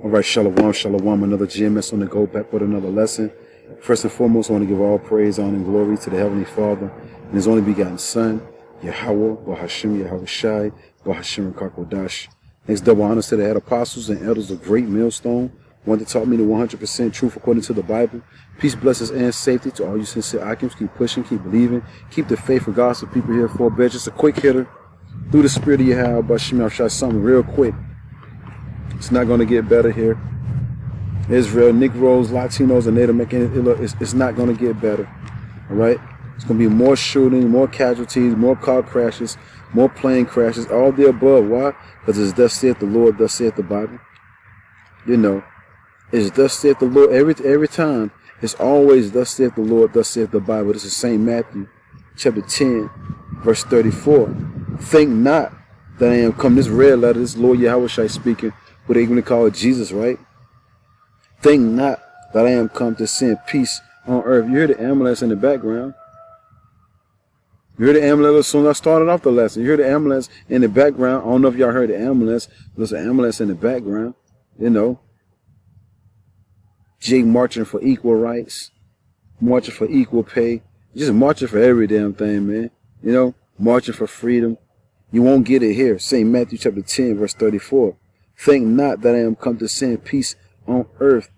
All right, shalom, shalom, another GMS on the go, back with another lesson. First and foremost, I want to give all praise, honor, and glory to the Heavenly Father and His only begotten Son, Yahweh, Bahashim, Yahweh Shai, Bahashim, Kakodash. Next, double honors to the head apostles and elders of Great Millstone, one that taught me the 100% truth according to the Bible. Peace, blessings, and safety to all you sincere icons. Keep pushing, keep believing, keep the faith regardless of people here for a bit. Just a quick hitter through the spirit of Yahweh, Bahashim, Yahweh Shai, something real quick. It's not going to get better here. Israel, Negroes, Latinos, and Native Americans, it's not going to get better. All right? It's going to be more shooting, more casualties, more car crashes, more plane crashes, all the above. Why? Because it's thus saith the Lord, thus saith the Bible. You know, it's thus saith the Lord every time. It's always thus saith the Lord, thus saith the Bible. This is St. Matthew, chapter 10, verse 34. Think not that I am come. This red letter, this Lord Yahweh Shai speaking, what they going to call it Jesus, right? Think not that I am come to send peace on earth. You hear the ambulance in the background. You hear the ambulance as soon as I started off the lesson. You hear the ambulance in the background. I don't know if y'all heard the ambulance. There's an ambulance in the background. You know. Jake marching for equal rights. Marching for equal pay. Just marching for every damn thing, man. You know. Marching for freedom. You won't get it here. St. Matthew chapter 10, verse 34. Think not that I am come to send peace on earth.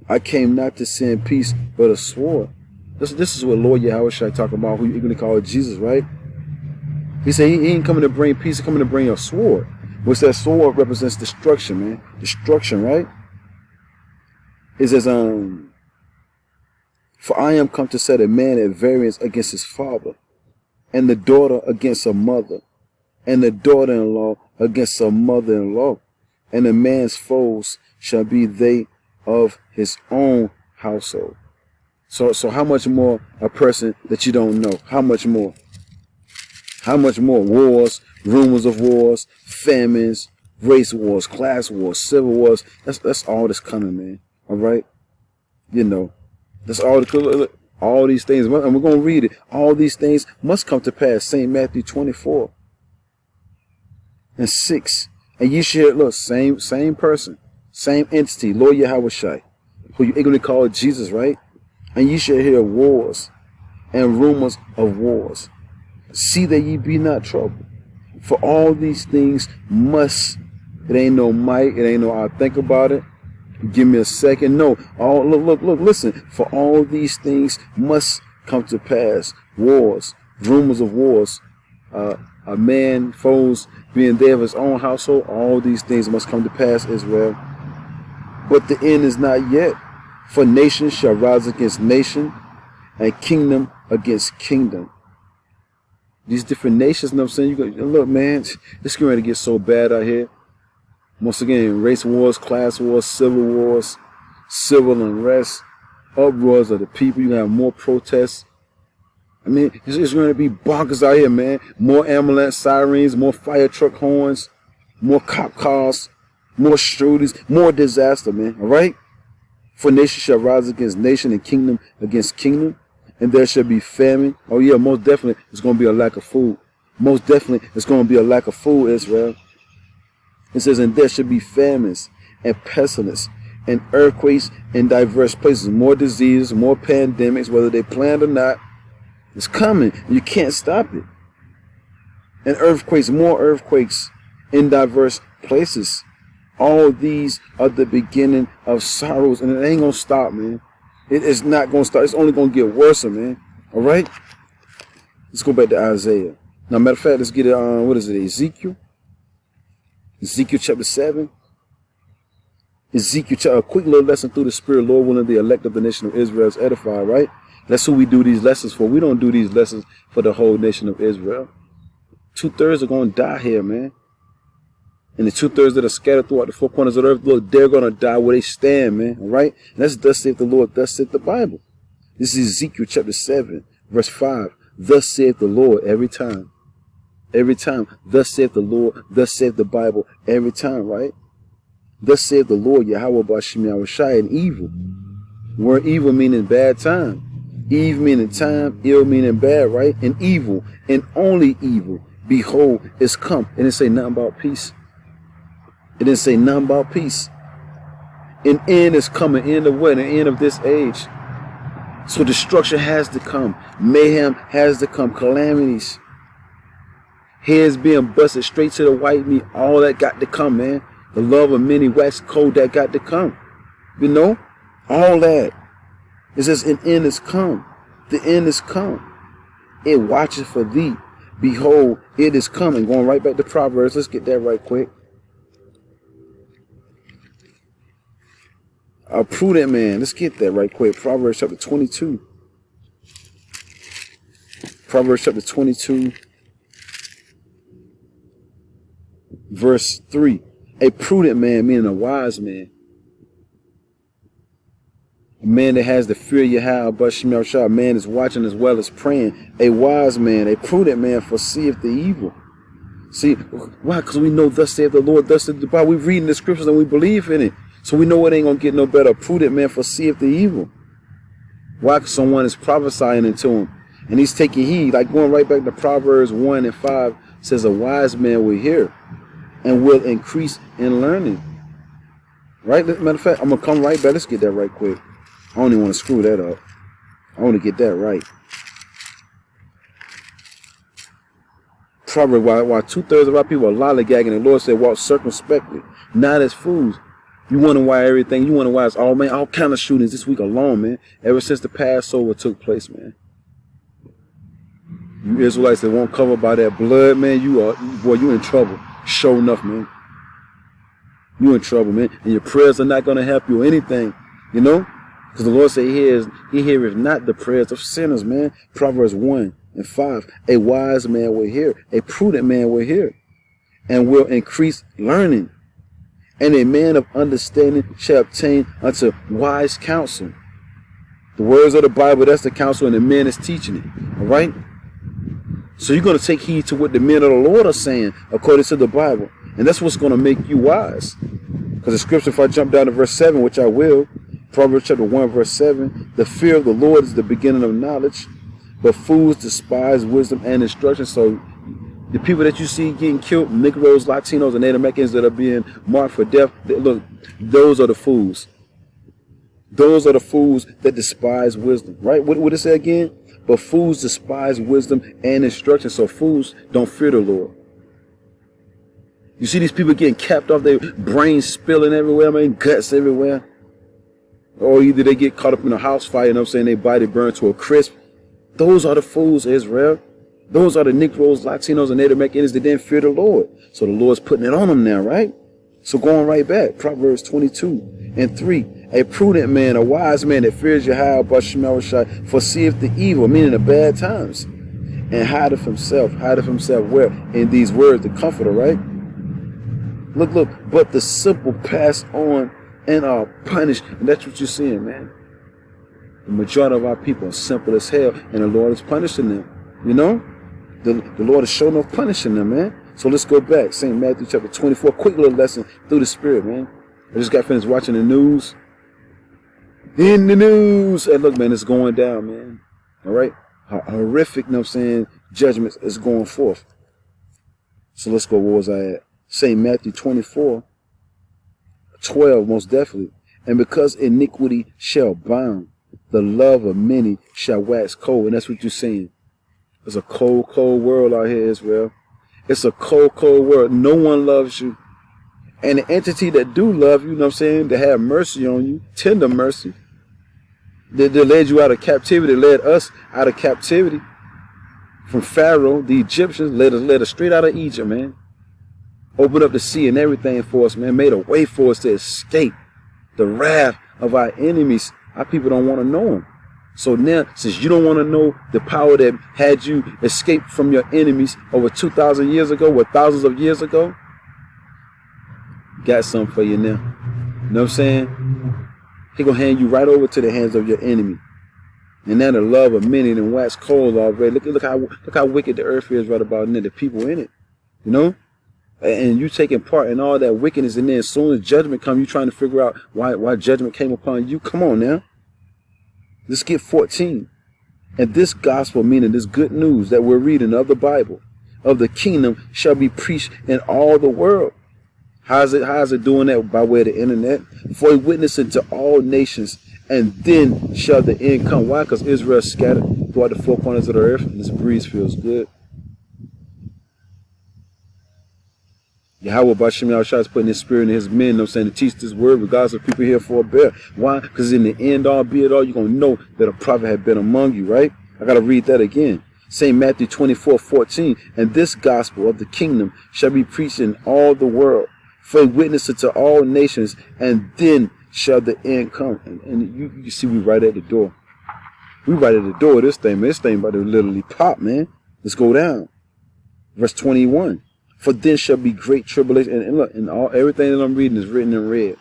I came not to send peace, but a sword. This is what Lord Yahweh Shai talking about, who you're going to call it Jesus, right? He said he ain't coming to bring peace, he's coming to bring a sword. Which that sword represents destruction, man. Destruction, right? It says, for I am come to set a man at variance against his father, and the daughter against her mother, and the daughter-in-law against her mother-in-law. And a man's foes shall be they of his own household. So how much more a person that you don't know? How much more? How much more? Wars, rumors of wars, famines, race wars, class wars, civil wars. That's all that's coming, man. All right? You know, that's all these things. And we're going to read it. All these things must come to pass. St. Matthew 24 and 6. And you should look, same person, same entity, Lord Yahweh Shai, who you're going to call Jesus, right? And you shall hear wars and rumors of wars. See that ye be not troubled. For all these things must, it ain't no might, it ain't no I'll think about it. Give me a second. No, look, listen. For all these things must come to pass. Wars, rumors of wars, a man, foes, being there of his own household, all these things must come to pass, Israel. But the end is not yet. For nation shall rise against nation, and kingdom against kingdom. These different nations, you know what I'm saying? You go, look, man, it's going to get so bad out here. Once again, race wars, class wars, civil wars, civil unrest, uproars of the people. You're going to have more protests. I mean, it's going to be bonkers out here, man. More ambulance sirens, more fire truck horns, more cop cars, more shootings, more disaster, man. All right? For nation shall rise against nation and kingdom against kingdom, and there shall be famine. Oh, yeah, most definitely it's going to be a lack of food. Most definitely it's going to be a lack of food, Israel. It says, and there shall be famines and pestilence and earthquakes in diverse places. More diseases, more pandemics, whether they planned or not. It's coming. You can't stop it. And earthquakes, more earthquakes in diverse places. All these are the beginning of sorrows. And it ain't going to stop, man. It is not going to stop. It's only going to get worse, man. All right? Let's go back to Isaiah. Now, matter of fact, let's get it on, what is it, Ezekiel? Ezekiel chapter 7. Ezekiel, a quick little lesson through the Spirit, Lord willing, the elect of the nation of Israel is edified, right? That's who we do these lessons for. We don't do these lessons for the whole nation of Israel. 2/3 are going to die here, man. And the 2/3 that are scattered throughout the four corners of the earth, look, they're going to die where they stand, man. All right? And that's thus saith the Lord, thus saith the Bible. This is Ezekiel chapter 7, verse 5. Thus saith the Lord every time. Every time. Thus saith the Lord, thus saith the Bible every time, right? Thus saith the Lord, Yahweh Bashim Yahweh Shai, and evil. The word evil meaning bad time. Eve meaning time, ill meaning bad, right? And evil, and only evil. Behold, it's come. It didn't say nothing about peace. It didn't say nothing about peace. An end is coming. End of what? An end of this age. So destruction has to come. Mayhem has to come. Calamities. Heads being busted straight to the white meat. All that got to come, man. The love of many wax cold, that got to come. You know? All that. It says an end is come. The end is come. It watcheth for thee. Behold, it is coming. Going right back to Proverbs. Let's get that right quick. A prudent man. Let's get that right quick. Proverbs chapter 22. Proverbs chapter 22. Verse 3. A prudent man, meaning a wise man. A man that has the fear of Yahweh, but Shemel Shah. A man is watching as well as praying. A wise man, a prudent man foreseeth the evil. See, why? Because we know thus saith the Lord, thus saith the Bible. We read in the scriptures and we believe in it. So we know it ain't going to get no better. A prudent man foreseeth the evil. Why? Because someone is prophesying into him. And he's taking heed. Like going right back to Proverbs 1 and 5 says a wise man will hear and will increase in learning. Right? Matter of fact, I'm going to come right back. Let's get that right quick. I don't even want to screw that up. I want to get that right. Proverbs, while 2/3 of our people are lollygagging, the Lord said, walk circumspectly, not as fools. You wonder why everything, you wonder why it's all, man, all kind of shootings this week alone, man. Ever since the Passover took place, man. You Israelites that won't cover by that blood, man, you in trouble. Sure enough, man. You in trouble, man. And your prayers are not going to help you or anything, you know? Because the Lord said he heareth not the prayers of sinners, man. Proverbs 1 and 5. A wise man will hear. A prudent man will hear. And will increase learning. And a man of understanding shall obtain unto wise counsel. The words of the Bible, that's the counsel, and the man is teaching it. All right? So you're going to take heed to what the men of the Lord are saying according to the Bible. And that's what's going to make you wise. Because the scripture, if I jump down to verse 7, which I will, Proverbs chapter 1, verse 7, the fear of the Lord is the beginning of knowledge, but fools despise wisdom and instruction. So the people that you see getting killed, Negroes, Latinos, and Native Americans that are being marked for death, look, those are the fools. Those are the fools that despise wisdom. Right? What did it say again? But fools despise wisdom and instruction. So fools don't fear the Lord. You see these people getting capped off, their brains spilling everywhere, man, guts everywhere. Or either they get caught up in a house fire, you know what I'm saying, their body burned to a crisp. Those are the fools, Israel. Those are the Negroes, Latinos, and Native Americans that didn't fear the Lord. So the Lord's putting it on them now, right? So going right back, Proverbs 22 and 3. A prudent man, a wise man that fears Yahweh, but Shemel Shai, foreseeth the evil, meaning the bad times, and hideth himself where? In these words, the comforter, right? Look, but the simple pass on and are punished. And that's what you're seeing, man. The majority of our people are simple as hell, and the Lord is punishing them. You know? The Lord is showing off punishing them, man. So let's go back. St. Matthew chapter 24. Quick little lesson through the Spirit, man. I just got finished watching the news. In the news. And look, man, it's going down, man. All right? Horrific, you know what I'm saying, judgments is going forth. So let's go. Where was I at? St. Matthew 24. 12, most definitely. And because iniquity shall abound, the love of many shall wax cold. And that's what you're saying. It's a cold, cold world out here, Israel. It's a cold, cold world. No one loves you. And the entity that do love you, you know what I'm saying, to have mercy on you, tender mercy, that led you out of captivity, led us out of captivity from Pharaoh, the Egyptians, led us straight out of Egypt, man. Opened up the sea and everything for us, man. Made a way for us to escape the wrath of our enemies. Our people don't want to know him. So now, since you don't want to know the power that had you escape from your enemies over 2,000 years ago, or thousands of years ago, got something for you now. You know what I'm saying? He gonna hand you right over to the hands of your enemy. And now the love of many and wax cold already. Look how wicked the earth is right about now. The people in it, you know. And you taking part in all that wickedness, and then as soon as judgment comes, you trying to figure out why judgment came upon you. Come on now. Let's get 14. And this gospel, meaning this good news that we're reading of the Bible, of the kingdom, shall be preached in all the world How's it doing that? By way of the internet. For a witness unto all nations, and then shall the end come. Why? Because Israel scattered throughout the four corners of the earth, and this breeze feels good. Yahweh Bashem Yahushua is putting his spirit in his men, you know what I'm saying, to teach this word, regardless of people here for a bear. Why? Because in the end all, be it all, you're going to know that a prophet had been among you, right? I got to read that again. St. Matthew 24:14, and this gospel of the kingdom shall be preached in all the world, for a witness unto all nations, and then shall the end come. And you see, we right at the door. We right at the door of this thing, man. This thing about to literally pop, man. Let's go down. Verse 21. For then shall be great tribulation. And look, everything that I'm reading is written in red.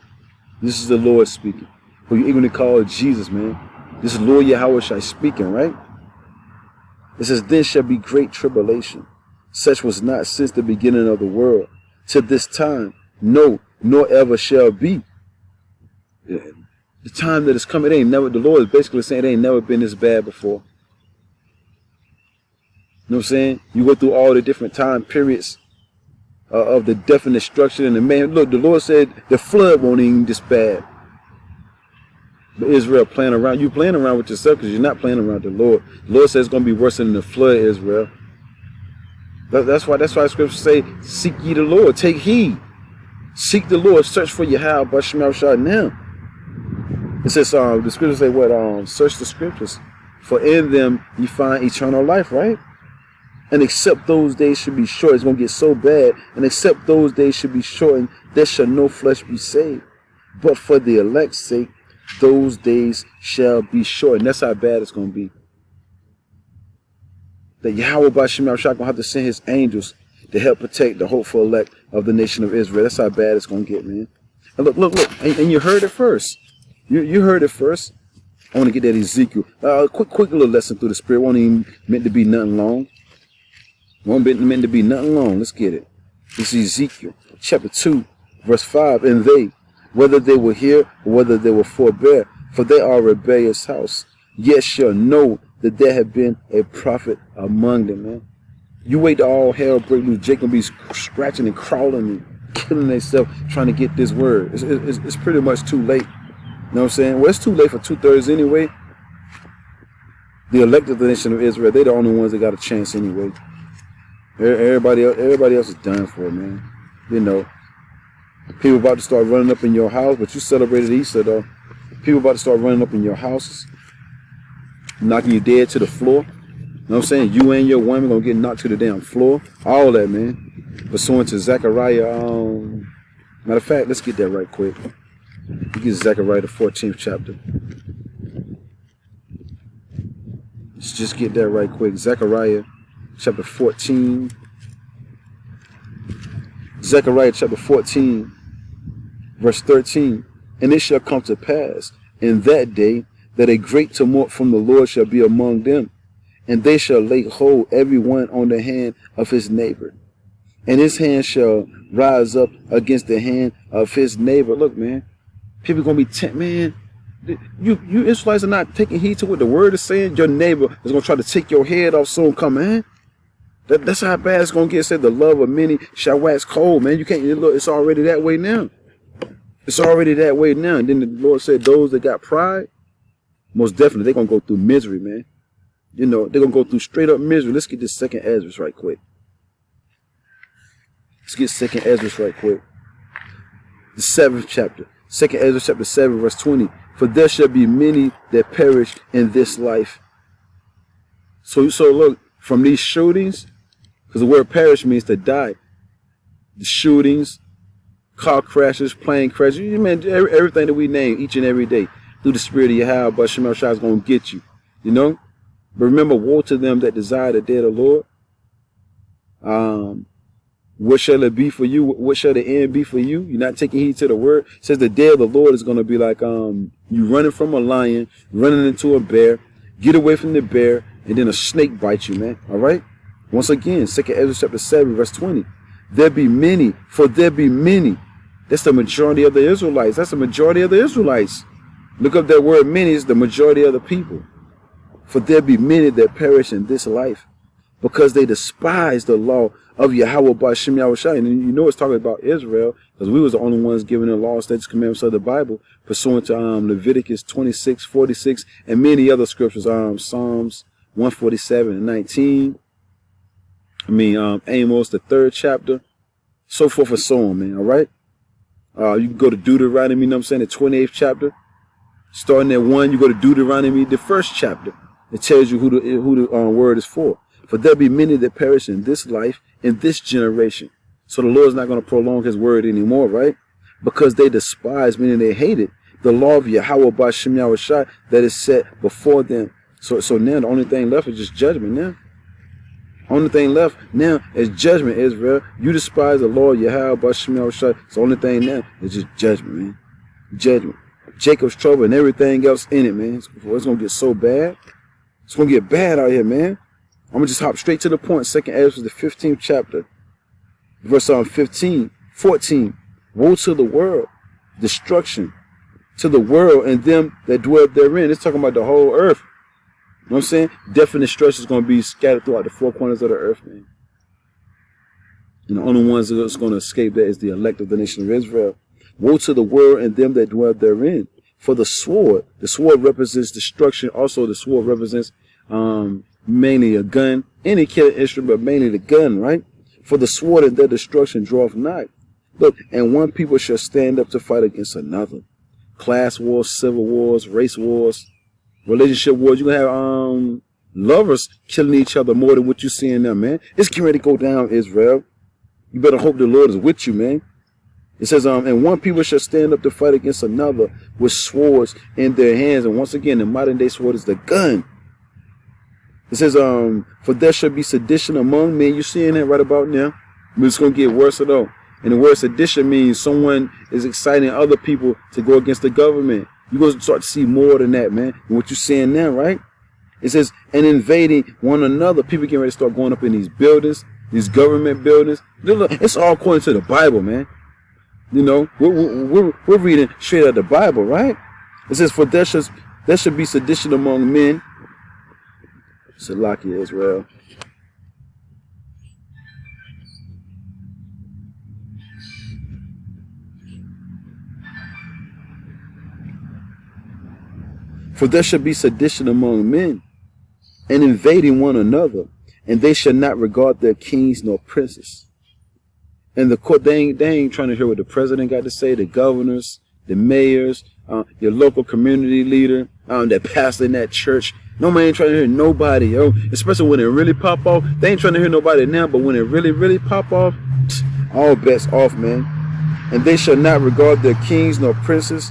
This is the Lord speaking. Who you even call Jesus, man. This is Lord Yahweh speaking, right? It says, then shall be great tribulation. Such was not since the beginning of the world, to this time, no, nor ever shall be. The time that is coming, it ain't never, the Lord is basically saying it ain't never been this bad before. You know what I'm saying? You go through all the different time periods of the death and destruction, and the man, look, the Lord said the flood won't even this bad. But Israel playing around, you playing around with yourself because you're not playing around with the Lord. The Lord says it's going to be worse than the flood, Israel. That's why scriptures say, seek ye the Lord, take heed. Seek the Lord, search for Yahweh Bashem Yahushua now. It says, the scriptures say what? Search the scriptures, for in them you find eternal life, right? And except those days should be short, it's going to get so bad. And except those days should be shortened, there shall no flesh be saved. But for the elect's sake, those days shall be shortened. That's how bad it's going to be. That Yahweh Bashem Yahushua going to have to send his angels to help protect the hopeful elect of the nation of Israel. That's how bad it's going to get, man. And look. And you heard it first. You heard it first. I want to get that Ezekiel. Quick little lesson through the Spirit. Won't even meant to be nothing long. Won't be meant to be nothing long. Let's get it. This is Ezekiel chapter 2, verse 5. And they, whether they will hear or whether they will forbear, for they are a rebellious house, yet shall know that there have been a prophet among them, man. You wait till all hell break loose. Jake gonna be scratching and crawling and killing themselves trying to get this word. It's pretty much too late. You know what I'm saying? Well, it's too late for 2/3 anyway. The elect of the nation of Israel, they're the only ones that got a chance anyway. Everybody else is done for, man. You know, people about to start running up in your house, but you celebrated Easter though. People about to start running up in your houses, knocking you dead to the floor. You know what I'm saying? You and your woman gonna get knocked to the damn floor. All that, man. Pursuant to Zechariah. Matter of fact, let's get that right quick. We get Zechariah the 14th chapter. Let's just get that right quick. Zechariah chapter 14. Zechariah chapter 14, verse 13. And it shall come to pass in that day that a great tumult from the Lord shall be among them, and they shall lay hold every one on the hand of his neighbor, and his hand shall rise up against the hand of his neighbor. Look, man, people gonna be man. You Israelites are not taking heed to what the word is saying. Your neighbor is gonna try to take your head off soon. Come, man. That's how bad it's gonna get. It said the love of many shall wax cold, man. You can't look. It's already that way now. It's already that way now. And then the Lord said, those that got pride, most definitely they're gonna go through misery, man. You know, they're gonna go through straight up misery. Let's get this second Ezra right quick. Let's get second Ezra right quick. The 7th chapter. Second Ezra chapter 7, verse 20. For there shall be many that perish in this life. So look, from these shootings, because the word perish means to die. The shootings, car crashes, plane crashes, man, everything that we name each and every day through the spirit of Yahweh, but Shema Shai is going to get you, you know. But remember, woe to them that desire the day of the Lord. What shall it be for you? What shall the end be for you? You're not taking heed to the word. It says the day of the Lord is going to be like you running from a lion, running into a bear, get away from the bear, and then a snake bites you, man. All right? Once again, 2 Ezra chapter 7, verse 20. There be many, for there be many. That's the majority of the Israelites. That's the majority of the Israelites. Look up that word many, is the majority of the people. For there be many that perish in this life, because they despise the law of Yahweh by Shem Yahushai. And you know it's talking about Israel, because we was the only ones given the law, statutes, commandments of the Bible, pursuant to Leviticus 26, 46, and many other scriptures, Psalms 147 and 19. Amos, the 3rd chapter, so forth and so on, man. All right. You can go to Deuteronomy, the 28th chapter. Starting at 1, you go to Deuteronomy, the 1st chapter. It tells you who the word is for. For there be many that perish in this life, in this generation. So the Lord's not going to prolong his word anymore, right? Because they despise, meaning they hated, the law of Yahweh by Shem Yahushai that is set before them. So now the only thing left is just judgment now. Only thing left now is judgment, Israel. You despise the law of Yahweh by Shem Yahushai. So the only thing now is just judgment, man. Judgment. Jacob's trouble and everything else in it, man. It's going to get so bad. It's going to get bad out here, man. I'm going to just hop straight to the point. 2nd Ezra, the 15th chapter. Verse 14. Woe to the world. Destruction to the world and them that dwell therein. It's talking about the whole earth. You know what I'm saying? Death and destruction is going to be scattered throughout the 4 corners of the earth, man. And the only ones that's going to escape that is the elect of the nation of Israel. Woe to the world and them that dwell therein. For the sword represents destruction. Also, the sword represents mainly a gun, any killing instrument, but mainly the gun, right? For the sword and their destruction draweth nigh. Look, and one people shall stand up to fight against another. Class wars, civil wars, race wars, relationship wars. You're going to have lovers killing each other more than what you see in them, man. It's getting ready to go down, Israel. You better hope the Lord is with you, man. It says, and one people shall stand up to fight against another with swords in their hands. And once again, the modern day sword is the gun. It says, for there shall be sedition among men. You're seeing that right about now. But it's going to get worse though. And the word sedition means someone is exciting other people to go against the government. You're going to start to see more than that, man. And what you're seeing now, right? It says, and invading one another. People getting ready to start going up in these buildings, these government buildings. It's all according to the Bible, man. You know, we're reading straight out of the Bible, right? It says, for there should be sedition among men. Salakia, Israel. For there shall be sedition among men, and invading one another, and they shall not regard their kings nor princes. And the court, they ain't trying to hear what the president got to say, the governors, the mayors, your local community leader, that pastor in that church. No man ain't trying to hear nobody, yo. Especially when it really pop off. They ain't trying to hear nobody now, but when it really pop off, all bets off, man. And they shall not regard their kings nor princes,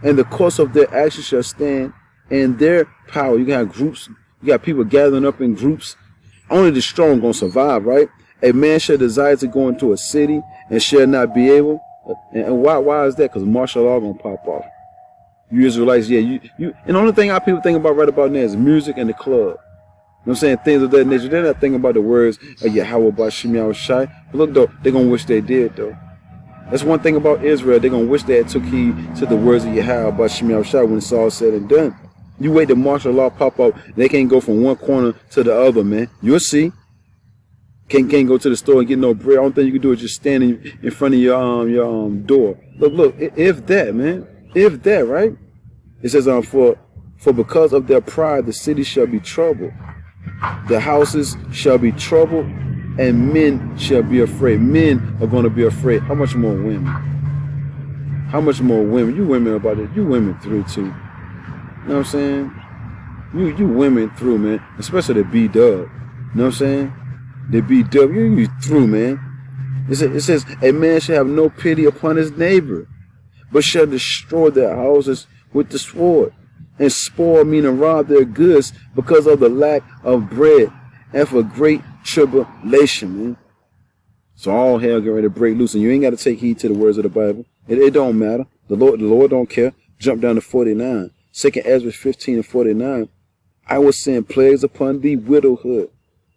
and the course of their actions shall stand in their power. You got groups, you got people gathering up in groups. Only the strong gonna survive, right? A man shall desire to go into a city and shall not be able. And why is that? Because martial law gonna pop off. You Israelites, yeah, you. And the only thing our people think about right about now is music and the club. You know what I'm saying? Things of that nature. They're not thinking about the words of Yahweh by Shem Yahushai. But look though, they're gonna wish they did though. That's one thing about Israel. They're gonna wish they had took heed to the words of Yahweh by Shem Yahushai when it's all said and done. You wait till martial law pop up, they can't go from one corner to the other, man. You'll see. Can't go to the store and get no bread. Only thing you can do is just stand in front of your door. Look, if that, man, if that, right? It says, for because of their pride, the city shall be troubled, the houses shall be troubled, and men shall be afraid. Men are going to be afraid. How much more women? How much more women? You women about it. You women through too. You know what I'm saying? You women through, man. Especially the B-dub. You know what I'm saying? The B-dub. You through, man. It says, a man shall have no pity upon his neighbor, but shall destroy their houses with the sword, and spoil, meaning rob their goods, because of the lack of bread, and for great tribulation, man. So all hell get ready to break loose, and you ain't got to take heed to the words of the Bible. It don't matter. The Lord don't care. Jump down to 49. 2nd Ezra 15 and 49. I will send plagues upon thee, widowhood,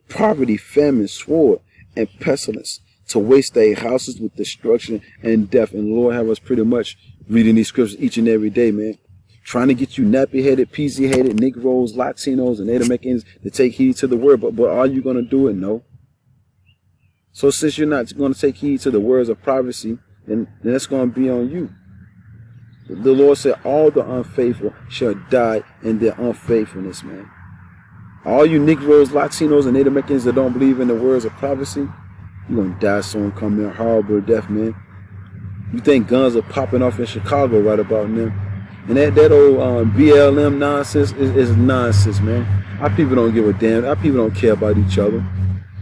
poverty, famine, sword, and pestilence, to waste thy houses with destruction and death. And the Lord have us pretty much reading these scriptures each and every day, man. Trying to get you nappy-headed, peasy-headed Negroes, Latinos, and Native Americans to take heed to the word. But are you going to do it? No. So since you're not going to take heed to the words of prophecy, then that's going to be on you. The Lord said, all the unfaithful shall die in their unfaithfulness, man. All you Negroes, Latinos, and Native Americans that don't believe in the words of prophecy, you're going to die soon, come in horrible death, man. You think guns are popping off in Chicago right about now. And that old BLM nonsense is nonsense, man. Our people don't give a damn. Our people don't care about each other.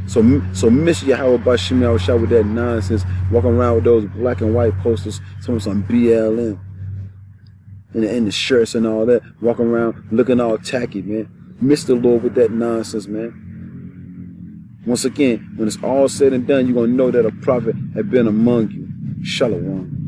So miss Yahweh Bashim Yahushua with that nonsense, walking around with those black and white posters, some BLM. And the shirts and all that, walking around looking all tacky, man. Miss the Lord with that nonsense, man. Once again, when it's all said and done, you're going to know that a prophet had been among you. Shalom.